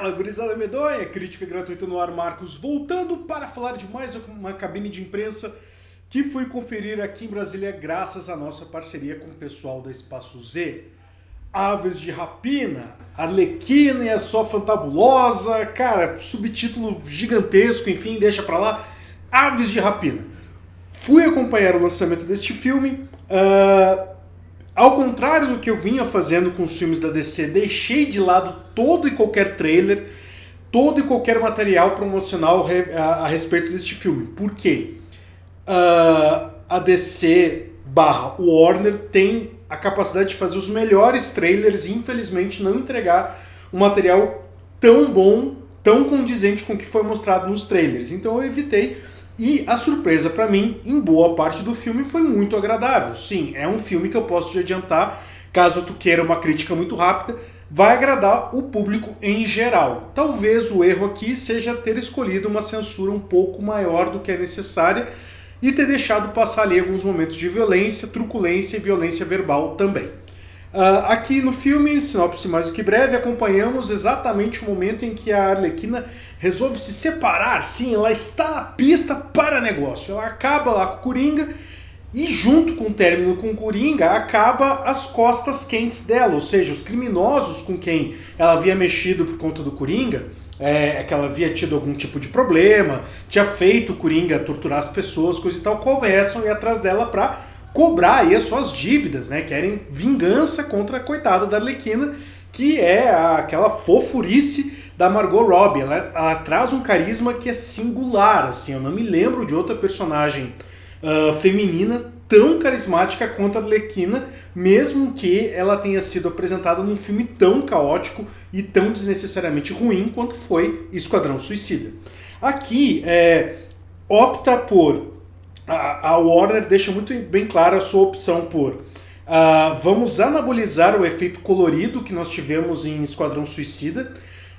Fala, gurizada medonha! Crítica gratuita no ar, Marcos, voltando para falar de mais uma cabine de imprensa que fui conferir aqui em Brasília graças à nossa parceria com o pessoal da Espaço Z. Aves de Rapina, Arlequina e a sua fantabulosa, cara, subtítulo gigantesco, enfim, deixa pra lá. Aves de Rapina. Fui acompanhar o lançamento deste filme. Ao contrário do que eu vinha fazendo com os filmes da DC, deixei de lado todo e qualquer trailer, todo e qualquer material promocional a respeito deste filme. Por quê? A DC / Warner tem a capacidade de fazer os melhores trailers e infelizmente não entregar um material tão bom, tão condizente com o que foi mostrado nos trailers. Então eu evitei. E a surpresa pra mim, em boa parte do filme, foi muito agradável. Sim, é um filme que eu posso te adiantar, caso tu queira uma crítica muito rápida, vai agradar o público em geral. Talvez o erro aqui seja ter escolhido uma censura um pouco maior do que é necessária e ter deixado passar ali alguns momentos de violência, truculência e violência verbal também. Aqui no filme, sinopse mais do que breve, acompanhamos exatamente o momento em que a Arlequina resolve se separar. Sim, ela está na pista para negócio. Ela acaba lá com o Coringa e junto com o término com o Coringa acaba as costas quentes dela, ou seja, os criminosos com quem ela havia mexido por conta do Coringa, que ela havia tido algum tipo de problema, tinha feito o Coringa torturar as pessoas, coisa e tal, começam a ir atrás dela para cobrar aí as suas dívidas, né? Querem vingança contra a coitada da Arlequina, que é aquela fofurice da Margot Robbie. Ela traz um carisma que é singular, assim, eu não me lembro de outra personagem feminina tão carismática quanto a Arlequina, mesmo que ela tenha sido apresentada num filme tão caótico e tão desnecessariamente ruim quanto foi Esquadrão Suicida. Aqui opta por... A Warner deixa muito bem clara a sua opção por vamos anabolizar o efeito colorido que nós tivemos em Esquadrão Suicida.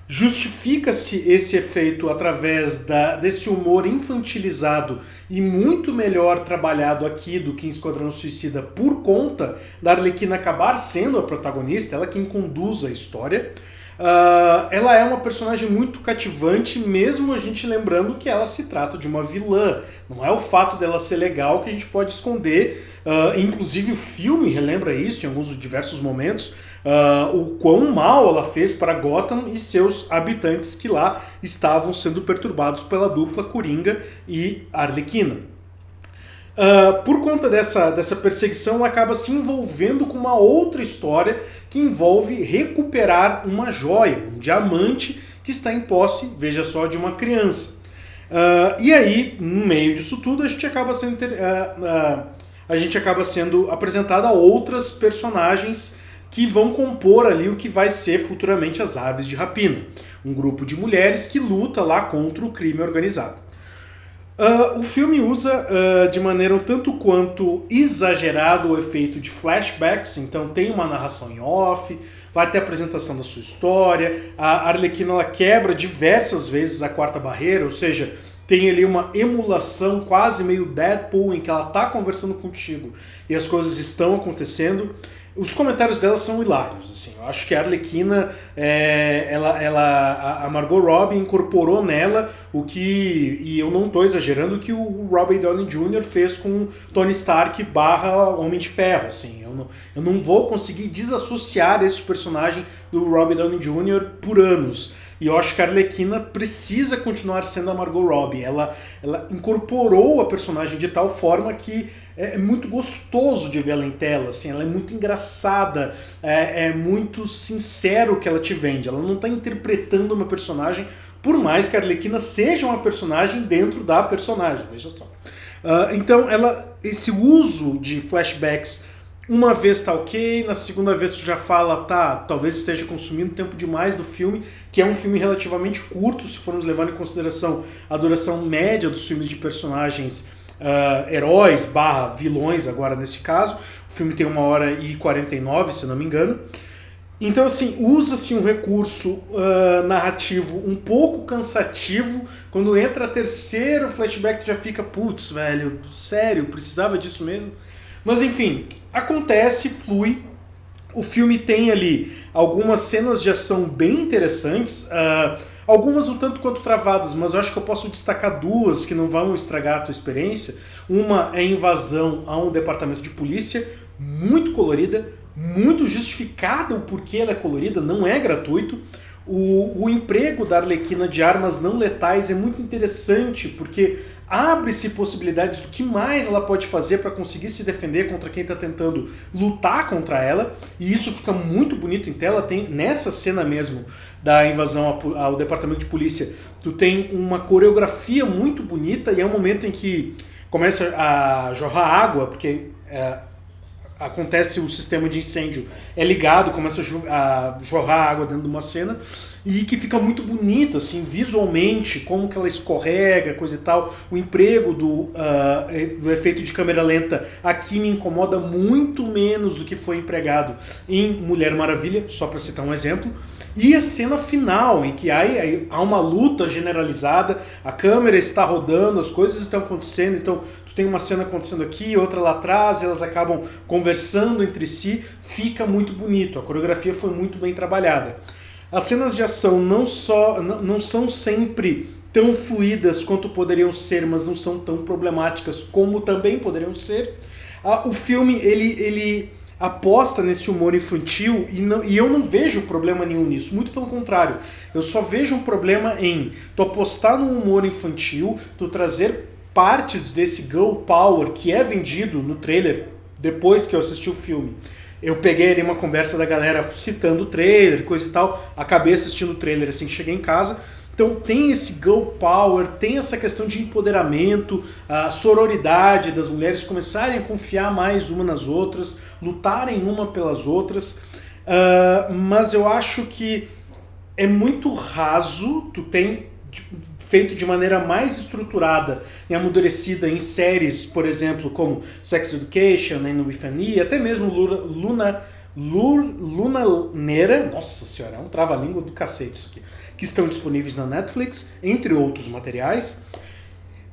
Justifica-se esse efeito através desse humor infantilizado e muito melhor trabalhado aqui do que em Esquadrão Suicida por conta da Arlequina acabar sendo a protagonista, ela quem conduz a história. Ela é uma personagem muito cativante, mesmo a gente lembrando que ela se trata de uma vilã. Não é o fato dela ser legal que a gente pode esconder. Inclusive o filme relembra isso em alguns diversos momentos. O quão mal ela fez para Gotham e seus habitantes que lá estavam sendo perturbados pela dupla Coringa e Arlequina. Por conta dessa perseguição, ela acaba se envolvendo com uma outra história que envolve recuperar uma joia, um diamante que está em posse, veja só, de uma criança. E aí, no meio disso tudo, a gente acaba sendo apresentado a outras personagens que vão compor ali o que vai ser futuramente as Aves de Rapina. Um grupo de mulheres que luta lá contra o crime organizado. O filme usa de maneira um tanto quanto exagerado o efeito de flashbacks, então tem uma narração em off, vai ter a apresentação da sua história, a Arlequina ela quebra diversas vezes a quarta barreira, ou seja, tem ali uma emulação quase meio Deadpool em que ela está conversando contigo e as coisas estão acontecendo. Os comentários dela são hilários, assim. Eu acho que a Arlequina, a Margot Robbie incorporou nela o que, e eu não estou exagerando, o que o Robert Downey Jr. fez com Tony Stark / Homem de Ferro, assim. Eu não vou conseguir desassociar esse personagem do Robert Downey Jr. por anos. E eu acho que a Arlequina precisa continuar sendo a Margot Robbie. Ela incorporou a personagem de tal forma que é muito gostoso de vê-la em tela. Assim, ela é muito engraçada, é muito sincero o que ela te vende. Ela não está interpretando uma personagem, por mais que a Arlequina seja uma personagem dentro da personagem. Veja só. Então, esse uso de flashbacks, uma vez tá ok, na segunda vez tu já fala, talvez esteja consumindo tempo demais do filme, que é um filme relativamente curto, se formos levar em consideração a duração média dos filmes de personagens heróis / vilões, agora nesse caso. O filme tem 1h49, se não me engano. Então, assim, usa-se um recurso narrativo um pouco cansativo. Quando entra terceiro flashback, tu já fica, putz, velho, sério, precisava disso mesmo? Mas enfim, acontece, flui. O filme tem ali algumas cenas de ação bem interessantes, algumas um tanto quanto travadas, mas eu acho que eu posso destacar duas que não vão estragar a tua experiência. Uma é a invasão a um departamento de polícia, muito colorida, muito justificada o porquê ela é colorida, não é gratuito. O emprego da Arlequina de armas não letais é muito interessante, porque abre-se possibilidades do que mais ela pode fazer para conseguir se defender contra quem está tentando lutar contra ela, e isso fica muito bonito em tela. Tem nessa cena mesmo da invasão ao departamento de polícia, tu tem uma coreografia muito bonita, e é um momento em que começa a jorrar água, porque acontece o sistema de incêndio, é ligado, começa a jorrar água dentro de uma cena, e que fica muito bonita, assim, visualmente, como que ela escorrega, coisa e tal. O emprego do efeito de câmera lenta aqui me incomoda muito menos do que foi empregado em Mulher Maravilha, só para citar um exemplo. E a cena final, em que há uma luta generalizada, a câmera está rodando, as coisas estão acontecendo, então tu tem uma cena acontecendo aqui, outra lá atrás, e elas acabam conversando entre si, fica muito bonito, a coreografia foi muito bem trabalhada. As cenas de ação não são sempre tão fluídas quanto poderiam ser, mas não são tão problemáticas como também poderiam ser. O filme, ele aposta nesse humor infantil e eu não vejo problema nenhum nisso, muito pelo contrário. Eu só vejo um problema em tu apostar no humor infantil, tu trazer partes desse girl power que é vendido no trailer depois que eu assisti o filme. Eu peguei ali uma conversa da galera citando o trailer, coisa e tal, acabei assistindo o trailer assim que cheguei em casa. Então tem esse girl power, tem essa questão de empoderamento, a sororidade das mulheres começarem a confiar mais uma nas outras, lutarem uma pelas outras, mas eu acho que é muito raso, tu tem feito de maneira mais estruturada e amadurecida em séries, por exemplo, como Sex Education, And With An E, até mesmo Luna Neira, nossa senhora, é um trava-língua do cacete isso aqui, que estão disponíveis na Netflix, entre outros materiais.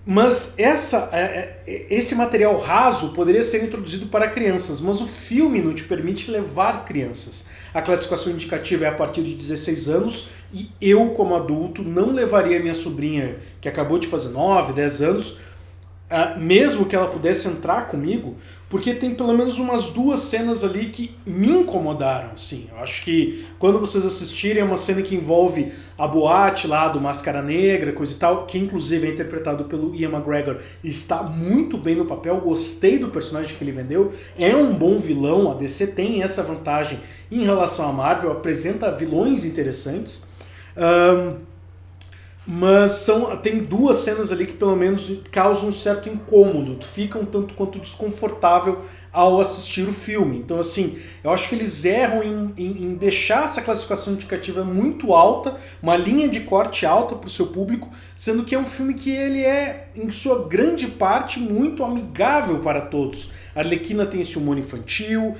Mas esse material raso poderia ser introduzido para crianças, mas o filme não te permite levar crianças. A classificação indicativa é a partir de 16 anos e eu, como adulto, não levaria minha sobrinha, que acabou de fazer 9, 10 anos, mesmo que ela pudesse entrar comigo, porque tem pelo menos umas duas cenas ali que me incomodaram, sim. Eu acho que quando vocês assistirem é uma cena que envolve a boate lá do Máscara Negra, coisa e tal, que inclusive é interpretado pelo Ian McGregor e está muito bem no papel, gostei do personagem que ele vendeu, é um bom vilão, a DC tem essa vantagem em relação à Marvel, apresenta vilões interessantes, mas tem duas cenas ali que pelo menos causam um certo incômodo, tu fica um tanto quanto desconfortável ao assistir o filme. Então assim, eu acho que eles erram em deixar essa classificação indicativa muito alta, uma linha de corte alta para o seu público, sendo que é um filme que ele é, em sua grande parte, muito amigável para todos. A Arlequina tem esse humor infantil,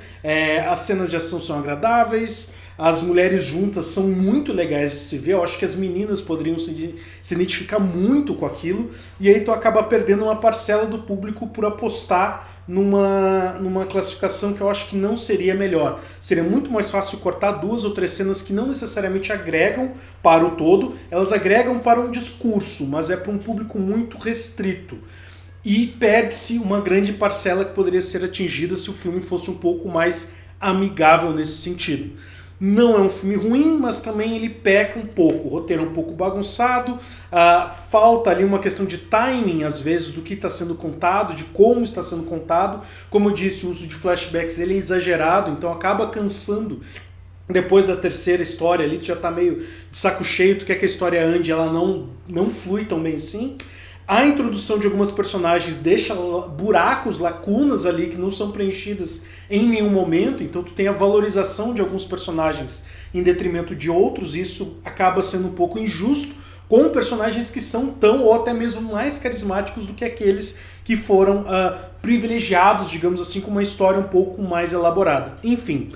as cenas de ação são agradáveis, as mulheres juntas são muito legais de se ver, eu acho que as meninas poderiam se identificar muito com aquilo, e aí tu acaba perdendo uma parcela do público por apostar numa classificação que eu acho que não seria melhor. Seria muito mais fácil cortar duas ou três cenas que não necessariamente agregam para o todo, elas agregam para um discurso, mas é para um público muito restrito. E perde-se uma grande parcela que poderia ser atingida se o filme fosse um pouco mais amigável nesse sentido. Não é um filme ruim, mas também ele peca um pouco. O roteiro é um pouco bagunçado, falta ali uma questão de timing, às vezes, do que está sendo contado, de como está sendo contado. Como eu disse, o uso de flashbacks ele é exagerado, então acaba cansando. Depois da terceira história ali, tu já está meio de saco cheio, tu quer que a história ande, ela não flui tão bem assim. A introdução de algumas personagens deixa buracos, lacunas ali que não são preenchidas em nenhum momento, então tu tem a valorização de alguns personagens em detrimento de outros, e isso acaba sendo um pouco injusto com personagens que são tão ou até mesmo mais carismáticos do que aqueles que foram privilegiados, digamos assim, com uma história um pouco mais elaborada. Enfim,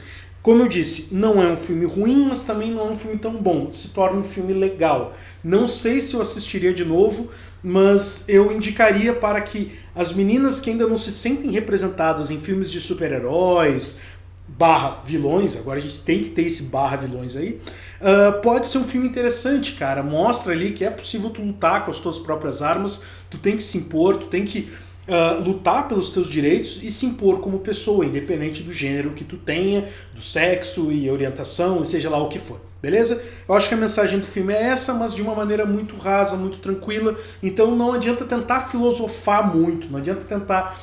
como eu disse, não é um filme ruim, mas também não é um filme tão bom, se torna um filme legal. Não sei se eu assistiria de novo, mas eu indicaria para que as meninas que ainda não se sentem representadas em filmes de super-heróis, barra vilões, agora a gente tem que ter esse barra vilões aí, pode ser um filme interessante, cara. Mostra ali que é possível tu lutar com as tuas próprias armas, tu tem que se impor, tu tem que lutar pelos teus direitos e se impor como pessoa, independente do gênero que tu tenha, do sexo e orientação, seja lá o que for. Beleza? Eu acho que a mensagem do filme é essa, mas de uma maneira muito rasa, muito tranquila. Então não adianta tentar filosofar muito, não adianta tentar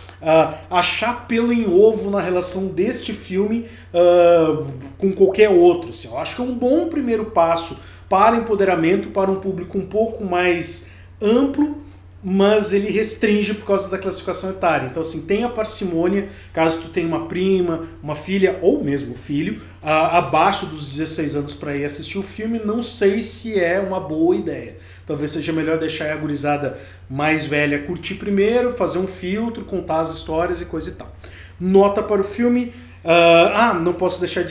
achar pelo em ovo na relação deste filme com qualquer outro. Assim. Eu acho que é um bom primeiro passo para empoderamento, para um público um pouco mais amplo, mas ele restringe por causa da classificação etária. Então, assim, tenha parcimônia, caso tu tenha uma prima, uma filha, ou mesmo filho, abaixo dos 16 anos para ir assistir o filme, não sei se é uma boa ideia. Talvez seja melhor deixar a gurizada mais velha curtir primeiro, fazer um filtro, contar as histórias e coisa e tal. Nota para o filme. Não posso deixar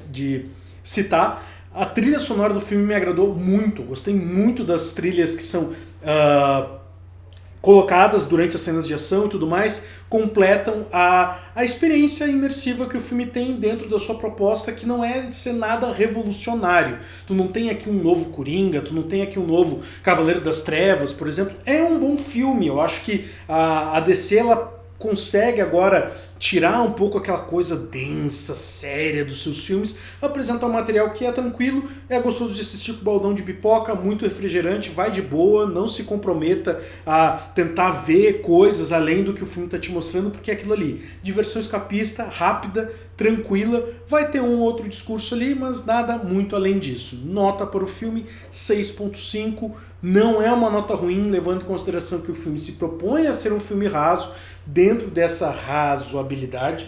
de citar. A trilha sonora do filme me agradou muito. Gostei muito das trilhas que são colocadas durante as cenas de ação e tudo mais. Completam a experiência imersiva que o filme tem dentro da sua proposta, que não é de ser nada revolucionário. Tu não tem aqui um novo Coringa, tu não tem aqui um novo Cavaleiro das Trevas, por exemplo. É um bom filme. Eu acho que a DC ela consegue agora tirar um pouco aquela coisa densa, séria dos seus filmes, apresentar um material que é tranquilo, é gostoso de assistir com baldão de pipoca, muito refrigerante, vai de boa, não se comprometa a tentar ver coisas além do que o filme está te mostrando, porque é aquilo ali, diversão escapista, rápida, tranquila, vai ter um outro discurso ali, mas nada muito além disso. Nota para o filme 6.5, não é uma nota ruim, levando em consideração que o filme se propõe a ser um filme raso. Dentro dessa razoabilidade,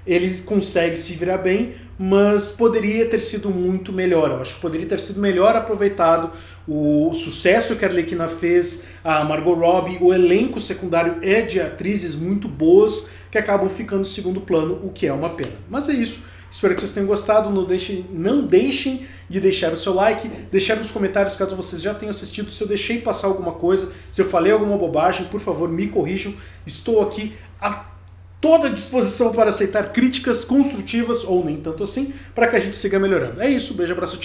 ele consegue se virar bem, mas poderia ter sido muito melhor. Eu acho que poderia ter sido melhor aproveitado o sucesso que a Arlequina fez, a Margot Robbie, o elenco secundário é de atrizes muito boas que acabam ficando em segundo plano, o que é uma pena. Mas é isso. Espero que vocês tenham gostado. Não deixem de deixar o seu like, deixar nos comentários caso vocês já tenham assistido, se eu deixei passar alguma coisa, se eu falei alguma bobagem, por favor me corrijam. Estou aqui a toda disposição para aceitar críticas construtivas, ou nem tanto assim, para que a gente siga melhorando. É isso, beijo, abraço, tchau.